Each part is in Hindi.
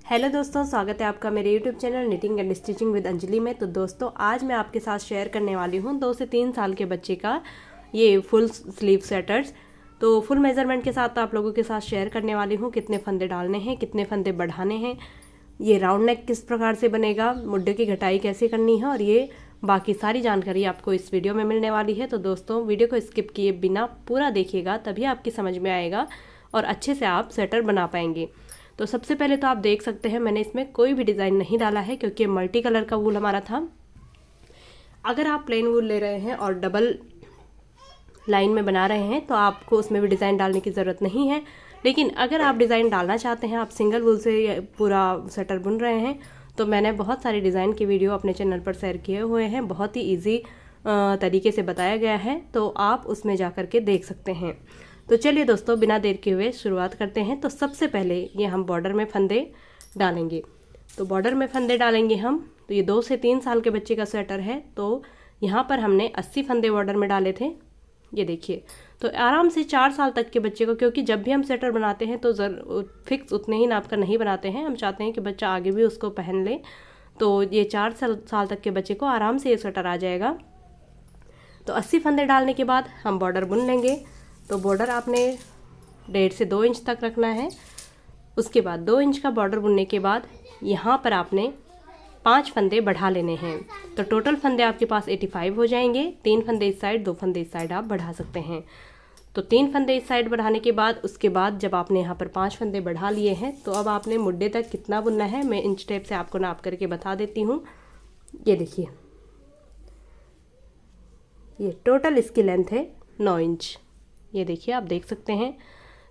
हेलो दोस्तों, स्वागत है आपका मेरे YouTube channel knitting and stitching with Anjali में। तो दोस्तों आज मैं आपके साथ शेयर करने वाली हूँ 2 से 3 साल के बच्चे का ये फुल स्लीव स्वेटर्स। तो फुल मेजरमेंट के साथ आप लोगों के साथ शेयर करने वाली हूँ कितने फंदे डालने हैं, कितने फंदे बढ़ाने हैं, ये राउंड नेक किस प्रकार से बनेगा, मुड्ढे की घटाई कैसे करनी है और ये बाकी सारी जानकारी आपको इस वीडियो में मिलने वाली है। तो दोस्तों वीडियो को स्किप किए बिना पूरा देखिएगा, तभी आपकी समझ में आएगा और अच्छे से आप स्वेटर बना पाएंगे। तो सबसे पहले तो आप देख सकते हैं मैंने इसमें कोई भी डिज़ाइन नहीं डाला है क्योंकि मल्टी कलर का वूल हमारा था। अगर आप प्लेन वूल ले रहे हैं और डबल लाइन में बना रहे हैं तो आपको उसमें भी डिज़ाइन डालने की ज़रूरत नहीं है। लेकिन अगर आप डिज़ाइन डालना चाहते हैं, आप सिंगल वूल से पूरा स्वेटर बुन रहे हैं, तो मैंने बहुत सारे डिज़ाइन की वीडियो अपने चैनल पर शेयर किए हुए हैं। बहुत ही ईजी तरीके से बताया गया है, तो आप उसमें जा कर के देख सकते हैं। तो चलिए दोस्तों बिना देर के हुए शुरुआत करते हैं। तो सबसे पहले ये हम बॉर्डर में फंदे डालेंगे। तो बॉर्डर में फंदे डालेंगे हम। तो ये 2 से 3 साल के बच्चे का स्वेटर है, तो यहाँ पर हमने 80 फंदे बॉर्डर में डाले थे। ये देखिए, तो आराम से 4 साल तक के बच्चे को, क्योंकि जब भी हम स्वेटर बनाते हैं तो फिक्स उतने ही नाप का नहीं बनाते हैं, हम चाहते हैं कि बच्चा आगे भी उसको पहन ले। तो ये 4 साल तक के बच्चे को आराम से ये स्वेटर आ जाएगा। तो 80 फंदे डालने के बाद हम बॉर्डर बुन लेंगे। तो बॉर्डर आपने 1.5 से 2 इंच तक रखना है। उसके बाद 2 इंच का बॉर्डर बुनने के बाद यहाँ पर आपने 5 फंदे बढ़ा लेने हैं। तो टोटल फंदे आपके पास 85 हो जाएंगे। 3 फंदे इस साइड, 2 फंदे इस साइड आप बढ़ा सकते हैं। तो 3 फंदे इस साइड बढ़ाने के बाद उसके बाद जब आपने यहाँ पर 5 फंदे बढ़ा लिए हैं तो अब आपने मुड्ढे तक कितना बुनना है मैं इंच टेप से आपको नाप करके बता देती हूँ। ये देखिए, ये टोटल इसकी लेंथ है 9 इंच। ये देखिए, आप देख सकते हैं।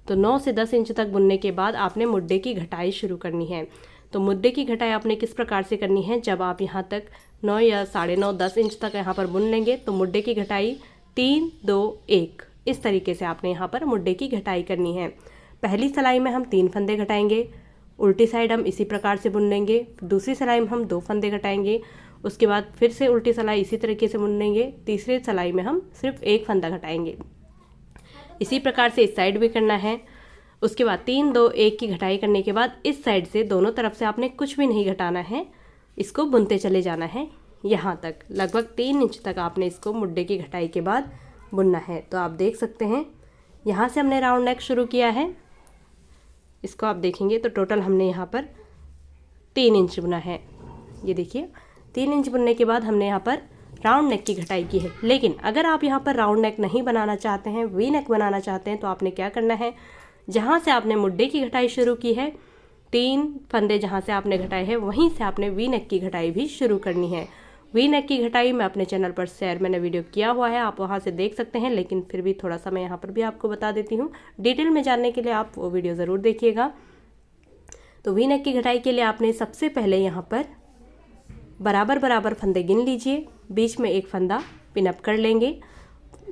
तो 9 से 10 इंच तक बुनने के बाद आपने मुड्ढे की घटाई शुरू करनी है। तो मुड्ढे की घटाई आपने किस प्रकार से करनी है, जब आप यहाँ तक 9 या 9.5 10 इंच तक यहाँ पर बुन लेंगे तो मुड्ढे की घटाई 3 2 1 इस तरीके से आपने यहाँ पर मुड्ढे की घटाई करनी है। पहली सिलाई में हम 3 फंदे घटाएंगे, उल्टी साइड हम इसी प्रकार से बुन लेंगे। दूसरी सिलाई में हम 2 फंदे घटाएंगे, उसके बाद फिर से उल्टी सिलाई इसी तरीके से बुन लेंगे। तीसरी सिलाई में हम सिर्फ 1 फंदा घटाएंगे। इसी प्रकार से इस साइड भी करना है। उसके बाद 3 2 1 की घटाई करने के बाद इस साइड से दोनों तरफ से आपने कुछ भी नहीं घटाना है, इसको बुनते चले जाना है। यहाँ तक लगभग 3 इंच तक आपने इसको मुड्ढे की घटाई के बाद बुनना है। तो आप देख सकते हैं यहाँ से हमने राउंड नेक शुरू किया है। इसको आप देखेंगे तो टोटल हमने यहाँ पर 3 इंच बुना है। ये देखिए, 3 इंच बुनने के बाद हमने यहाँ पर राउंड नेक की घटाई की है। लेकिन अगर आप यहाँ पर राउंड नेक नहीं बनाना चाहते हैं, वी नेक बनाना चाहते हैं, तो आपने क्या करना है, जहाँ से आपने मुड्ढे की घटाई शुरू की है, 3 फंदे जहाँ से आपने घटाए हैं वहीं से आपने वी नेक की घटाई भी शुरू करनी है। वी नेक की घटाई मैं अपने चैनल पर शेयर मैंने वीडियो किया हुआ है, आप वहाँ से देख सकते हैं। लेकिन फिर भी थोड़ा सा मैं यहाँ पर भी आपको बता देती हूँ, डिटेल में जानने के लिए आप वो वीडियो ज़रूर देखिएगा। तो वी नेक की घटाई के लिए आपने सबसे पहले यहाँ पर बराबर बराबर फंदे गिन लीजिए, बीच में एक फंदा पिनअप कर लेंगे।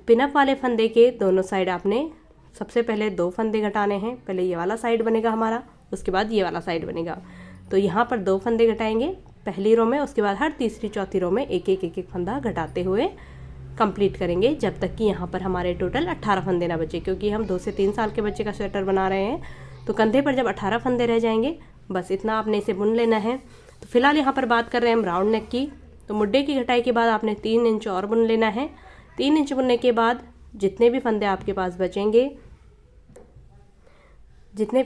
पिनअप वाले फंदे के दोनों साइड आपने सबसे पहले 2 फंदे घटाने हैं। पहले ये वाला साइड बनेगा हमारा, उसके बाद ये वाला साइड बनेगा। तो यहाँ पर 2 फंदे घटाएंगे पहली रो में, उसके बाद हर तीसरी चौथी रो में एक एक फंदा घटाते हुए कंप्लीट करेंगे, जब तक कि यहाँ पर हमारे टोटल 18 फंदे ना बचे। क्योंकि हम 2 से 3 साल के बच्चे का स्वेटर बना रहे हैं, तो कंधे पर जब 18 फंदे रह जाएंगे, बस इतना आपने इसे बुन लेना है। तो फिलहाल यहाँ पर बात कर रहे हैं हम राउंड नेक की। तो मुड्ढे की घटाई के बाद आपने 3 इंच और बुन लेना है। 3 इंच बुनने के बाद जितने भी फंदे आपके पास बचेंगे, जितने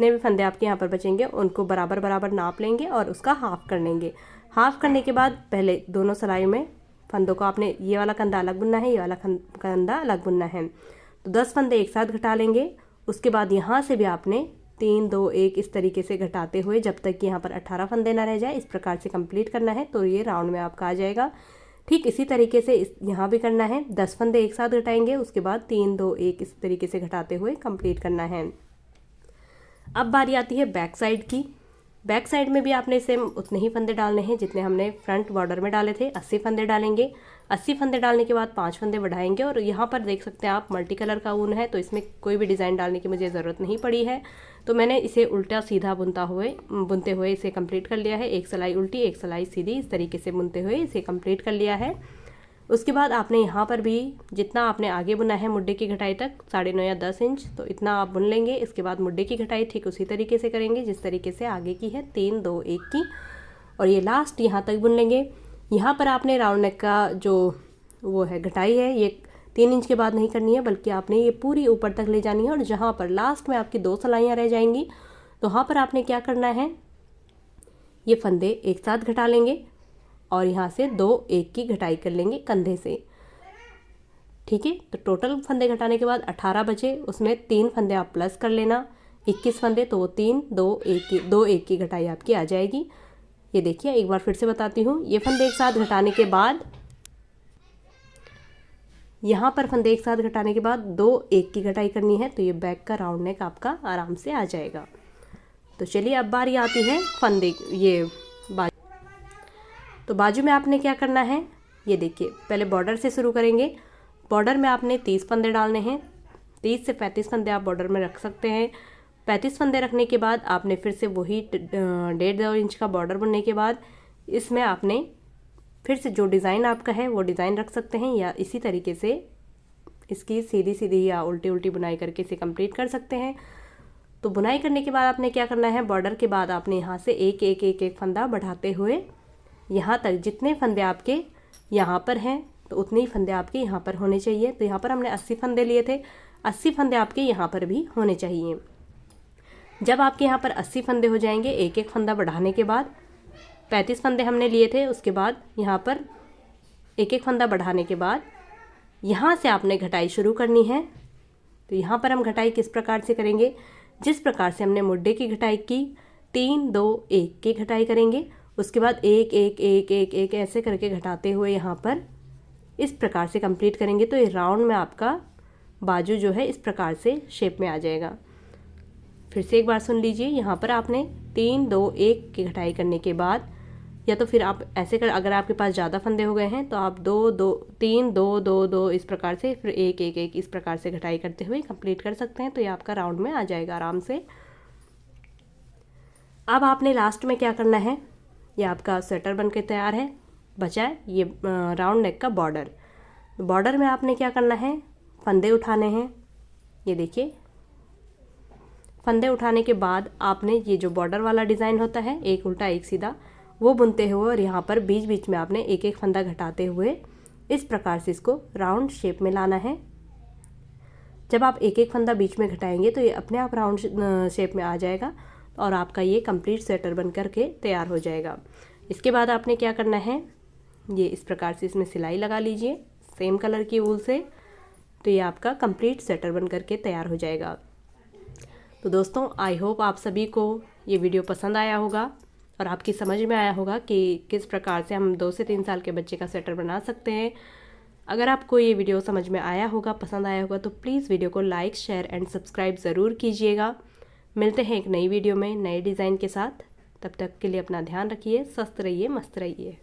भी फंदे आपके यहाँ पर बचेंगे उनको बराबर बराबर नाप लेंगे और उसका हाफ कर लेंगे। हाफ करने के बाद पहले दोनों सिलाई में फंदों को आपने ये वाला कंधा अलग बुनना है, ये वाला कंधा अलग बुनना है। तो 10 फंदे एक साथ घटा लेंगे। उसके बाद यहाँ से भी आपने 3 2 1 इस तरीके से घटाते हुए जब तक कि यहाँ पर 18 फंदे ना रह जाए, इस प्रकार से कंप्लीट करना है। तो ये राउंड में आपका आ जाएगा। ठीक इसी तरीके से यहाँ भी करना है। 10 फंदे एक साथ घटाएंगे, उसके बाद 3 2 1 इस तरीके से घटाते हुए कंप्लीट करना है। अब बारी आती है बैक साइड की। बैक साइड में भी आपने सेम उतने ही फंदे डालने हैं जितने हमने फ्रंट बॉर्डर में डाले थे। 80 फंदे डालेंगे। 80 फंदे डालने के बाद 5 फंदे बढ़ाएंगे। और यहाँ पर देख सकते हैं आप मल्टी कलर का ऊन है, तो इसमें कोई भी डिज़ाइन डालने की मुझे ज़रूरत नहीं पड़ी है। तो मैंने इसे उल्टा सीधा बुनते हुए इसे कंप्लीट कर लिया है। एक सिलाई उल्टी, एक सिलाई सीधी, इस तरीके से बुनते हुए इसे कंप्लीट कर लिया है। उसके बाद आपने यहाँ पर भी जितना आपने आगे बुना है मुड्डे की घटाई तक 9.5 या 10 इंच, तो इतना आप बुन लेंगे। इसके बाद मुड्डे की घटाई ठीक उसी तरीके से करेंगे जिस तरीके से आगे की है, 3 2 1 की, और ये लास्ट यहाँ तक बुन लेंगे। यहाँ पर आपने राउंड नेक का जो वो है घटाई है, ये 3 इंच के बाद नहीं करनी है, बल्कि आपने ये पूरी ऊपर तक ले जानी है। और जहाँ पर लास्ट में आपकी 2 सिलाइयाँ रह जाएंगी, तो वहाँ पर आपने क्या करना है, ये फंदे एक साथ घटा लेंगे और यहाँ से 2 1 की घटाई कर लेंगे कंधे से। ठीक है, तो टोटल फंदे घटाने के बाद 18 बचे, उसमें 3 फंदे आप प्लस कर लेना, 21 फंदे, तो 3 2 1 की घटाई आपकी आ जाएगी। ये देखिए, एक बार फिर से बताती हूँ, ये फंदे एक साथ घटाने के बाद, यहाँ पर फंदे एक साथ घटाने के बाद 2 1 की घटाई करनी है, तो ये बैक का राउंड नेक आपका आराम से आ जाएगा। तो चलिए अब बारी आती है फंदे ये बाजू। तो बाजू में आपने क्या करना है, ये देखिए, पहले बॉर्डर से शुरू करेंगे। बॉर्डर में आपने 30 फंदे डालने हैं, 30 से 35 फंदे आप बॉर्डर में रख सकते हैं। 35 फंदे रखने के बाद आपने फिर से वही 1.5 इंच का बॉर्डर बनने के बाद इसमें आपने फिर से जो डिज़ाइन आपका है वो डिज़ाइन रख सकते हैं, या इसी तरीके से इसकी सीधी सीधी या उल्टी उल्टी बुनाई करके इसे कंप्लीट कर सकते हैं। तो बुनाई करने के बाद आपने क्या करना है, बॉर्डर के बाद आपने यहाँ से एक फंदा बढ़ाते हुए यहाँ तक, जितने फंदे आपके यहाँ पर हैं तो उतने ही फंदे आपके यहाँ पर होने चाहिए। तो यहाँ पर हमने 80 फंदे लिए थे, 80 फंदे आपके यहाँ पर भी होने चाहिए। जब आपके यहाँ पर 80 फंदे हो जाएंगे, एक फंदा बढ़ाने के बाद 35 फंदे हमने लिए थे, उसके बाद यहाँ पर एक फंदा बढ़ाने के बाद यहाँ से आपने घटाई शुरू करनी है। तो यहाँ पर हम घटाई किस प्रकार से करेंगे, जिस प्रकार से हमने मुड्डे की घटाई की, 3 2 1 की घटाई करेंगे। उसके बाद 1 1 1 1 1 ऐसे करके घटाते हुए यहाँ पर इस प्रकार से कंप्लीट करेंगे। तो ये राउंड में आपका बाजू जो है इस प्रकार से शेप में आ जाएगा। फिर से एक बार सुन लीजिए, यहाँ पर आपने 3 2 1 की घटाई करने के बाद, या तो फिर आप ऐसे कर, अगर आपके पास ज़्यादा फंदे हो गए हैं तो आप 3 2 2 2 इस प्रकार से, फिर 1 1 1 इस प्रकार से घटाई करते हुए कंप्लीट कर सकते हैं। तो ये आपका राउंड में आ जाएगा आराम से। अब आपने लास्ट में क्या करना है, ये आपका स्वेटर बन के तैयार है। बचा है ये राउंड नेक का बॉर्डर। बॉर्डर में आपने क्या करना है, फंदे उठाने हैं। ये देखिए, फंदे उठाने के बाद आपने ये जो बॉर्डर वाला डिज़ाइन होता है, एक उल्टा एक सीधा, वो बुनते हुए और यहाँ पर बीच बीच में आपने एक फंदा घटाते हुए इस प्रकार से इसको राउंड शेप में लाना है। जब आप एक फंदा बीच में घटाएंगे तो ये अपने आप राउंड शेप में आ जाएगा और आपका ये कंप्लीट स्वेटर बन कर के तैयार हो जाएगा। इसके बाद आपने क्या करना है, ये इस प्रकार से इसमें सिलाई लगा लीजिए सेम कलर की वूल से। तो ये आपका कंप्लीट स्वेटर बन कर के तैयार हो जाएगा। तो दोस्तों, आई होप आप सभी को ये वीडियो पसंद आया होगा और आपकी समझ में आया होगा कि किस प्रकार से हम 2 से 3 साल के बच्चे का स्वेटर बना सकते हैं। अगर आपको ये वीडियो समझ में आया होगा, पसंद आया होगा, तो प्लीज़ वीडियो को लाइक शेयर एंड सब्सक्राइब ज़रूर कीजिएगा। मिलते हैं एक नई वीडियो में नए डिज़ाइन के साथ। तब तक के लिए अपना ध्यान रखिए, स्वस्थ रहिए, मस्त रहिए।